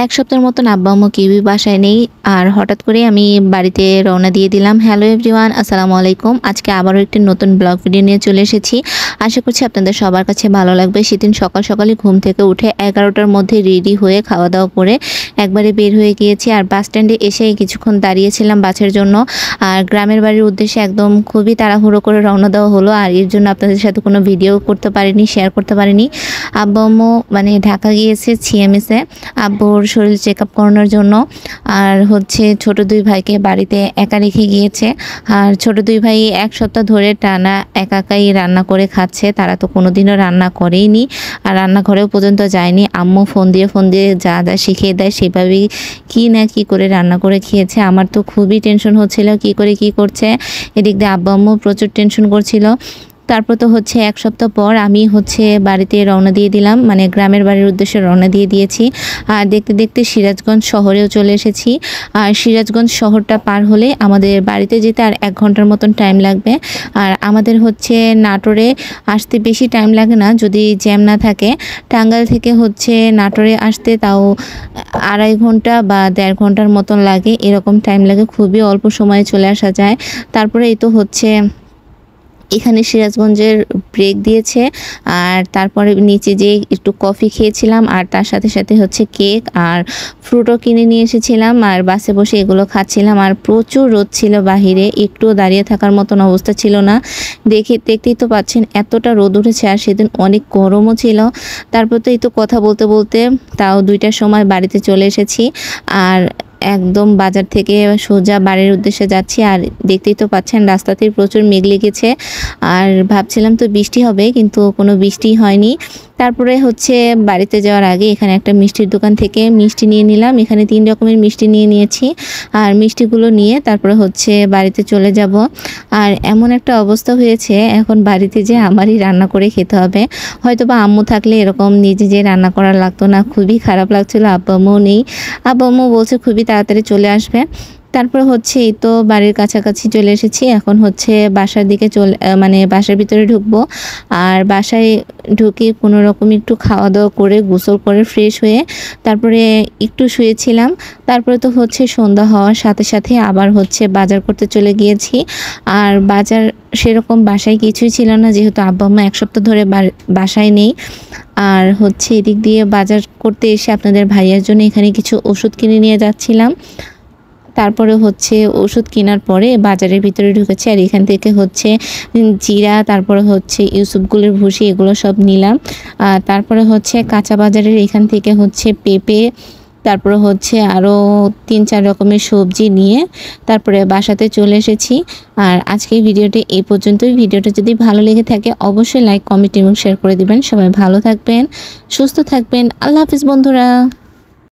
এক সপ্তাহের মতন আব্বা আম্মু কেউই বাসায় নেই। আর হঠাৎ করে আমি বাড়িতে রওনা দিয়ে দিলাম। হ্যালো এভরিওয়ান, আসসালামু আলাইকুম। আজকে আবারও একটি নতুন ব্লগ ভিডিও নিয়ে চলে এসেছি। আশা করছি আপনাদের সবার কাছে ভালো লাগবে। সেদিন সকাল সকালই ঘুম থেকে উঠে 11টার মধ্যে রেডি হয়ে খাওয়া দাওয়া করে একবারে বের হয়ে গিয়েছি। আর বাস স্ট্যান্ডে এসে কিছুক্ষণ দাঁড়িয়েছিলাম বাসের জন্য। আর গ্রামের বাড়ির উদ্দেশ্যে একদম খুবই তাড়াহুড়ো করে রওনা দেওয়া হলো। আর এর জন্য আপনাদের সাথে কোনো ভিডিও করতে পারিনি, শেয়ার করতে পারিনি। আব্বু আম্মু ঢাকা গিয়েছে সিএমএসে আব্বুর শরীর চেক আপ করানোর জন্য। আর ছোট দুই ভাইকে বাড়িতে একা রেখে গিয়েছে। আর ছোট দুই ভাই এক সপ্তাহ ধরে টানা একাই রান্না করে খাচ্ছে। তারা তো কোনোদিনও রান্না করেইনি, আর রান্নাঘরেও পর্যন্ত যায়নি। আম্মু ফোন দিয়ে যা যা শিখিয়ে দেয় সেভাবেই কি না কি করে রান্না করে খেয়েছে। আমার তো খুবই টেনশন হচ্ছিল কি করে কি করছে। এদিক দিয়ে আব্বু আম্মু প্রচুর টেনশন করছিল। তারপর তো এক সপ্তাহ পর আমি বাড়িতে রওনা দিয়ে দিলাম, গ্রামের বাড়ির উদ্দেশ্যে রওনা দিয়ে দিয়েছি। আর দেখতে দেখতে সিরাজগঞ্জ শহরেও চলে এসেছি। আর সিরাজগঞ্জ শহরটা পার হলে আমাদের বাড়িতে যেতে আর 1 ঘন্টার মতন টাইম লাগবে। আর আমাদের নাটোরে আসতে বেশি টাইম লাগে না যদি জ্যাম না থাকে। টাঙ্গাইল থেকে নাটোরে আসতে তাও 2.5 ঘন্টা বা 1.5 ঘন্টার মতন লাগে, এরকম টাইম লাগে। খুবই অল্প সময়ে চলে আসা যায়। তারপরে এই তো এখানে সিরাজগঞ্জের ব্রেক দিয়েছে। আর তারপরে নিচে যেয়ে একটু কফি খেয়েছিলাম, আর তার সাথে সাথে কেক আর ফ্রুটও কিনে নিয়ে এসেছিলাম। আর বাসে বসে এগুলো খাচ্ছিলাম। আর প্রচুর রোদ ছিল বাহিরে, একটুও দাঁড়িয়ে থাকার মতন অবস্থা ছিল না। দেখতেই তো পাচ্ছেন এতটা রোদ উঠেছে। আর সেদিন অনেক গরমও ছিল। তারপর তো এই তো কথা বলতে বলতে তাও 2টার সময় বাড়িতে চলে এসেছি। আর একদম বাজার থেকে সোজা বাড়ির উদ্দেশ্যে যাচ্ছি। আর দেখতেই তো পাচ্ছেন রাস্তাতে প্রচুর মেঘ লেগেছে। আর ভাবছিলাম তো বৃষ্টি হবে, কিন্তু কোনো বৃষ্টি হয়নি। তারপরে বাড়িতে যাওয়ার আগে এখানে একটা মিষ্টির দোকান থেকে মিষ্টি নিয়ে নিলাম। এখানে 3 রকমের মিষ্টি নিয়েছি। আর মিষ্টিগুলো নিয়ে তারপরে বাড়িতে চলে যাব। আর এমন একটা অবস্থা হয়েছে, এখন বাড়িতে যে আমারই রান্না করে খেতে হবে। হয়তো বা আম্মু থাকলে এরকম নিজে রান্না করা লাগতো না। খুবই খারাপ লাগছিল। আব্বু আম্মু নেই। আব্বু আম্মু বলছে খুবই তাড়াতাড়ি চলে আসবে। তারপরে এই তো বাড়ির কাছাকাছি চলে এসেছি। এখন বাসার দিকে বাসার ভিতরে ঢুকবো। আর বাসায় ঢুকে কোনো রকম একটু খাওয়া দাওয়া করে গোসল করে ফ্রেশ হয়ে তারপরে একটু শুয়েছিলাম। তারপরে তো সন্ধ্যা হওয়ার সাথে সাথে আবার বাজার করতে চলে গিয়েছি। আর বাজার সেরকম বাসায় কিছুই ছিল না, যেহেতু আব্বা আম্মা 1 সপ্তাহ ধরে বাসায় নেই। আর এদিক দিয়ে বাজার করতে এসে আপনাদের ভাইয়ার জন্য এখানে কিছু ওষুধ কিনে নিয়ে যাচ্ছিলাম। তারপরে ওষুধ কেনার পরে বাজারের ভিতরে ঢুকেছি। আর এখান থেকে জিরা, তারপরে ইউসুফগুলের ভুসি, এগুলো সব নিলাম। আর তারপরে কাঁচা বাজারের এখান থেকে পেঁপে, তারপরে আরও 3-4 রকমের সবজি নিয়ে তারপরে বাসাতে চলে এসেছি। আর আজকের ভিডিওটি এই পর্যন্তই। ভিডিওটা যদি ভালো লেগে থাকে অবশ্যই লাইক, কমেন্ট এবং শেয়ার করে দিবেন। সবাই ভালো থাকবেন, সুস্থ থাকবেন। আল্লাহ হাফিজ বন্ধুরা।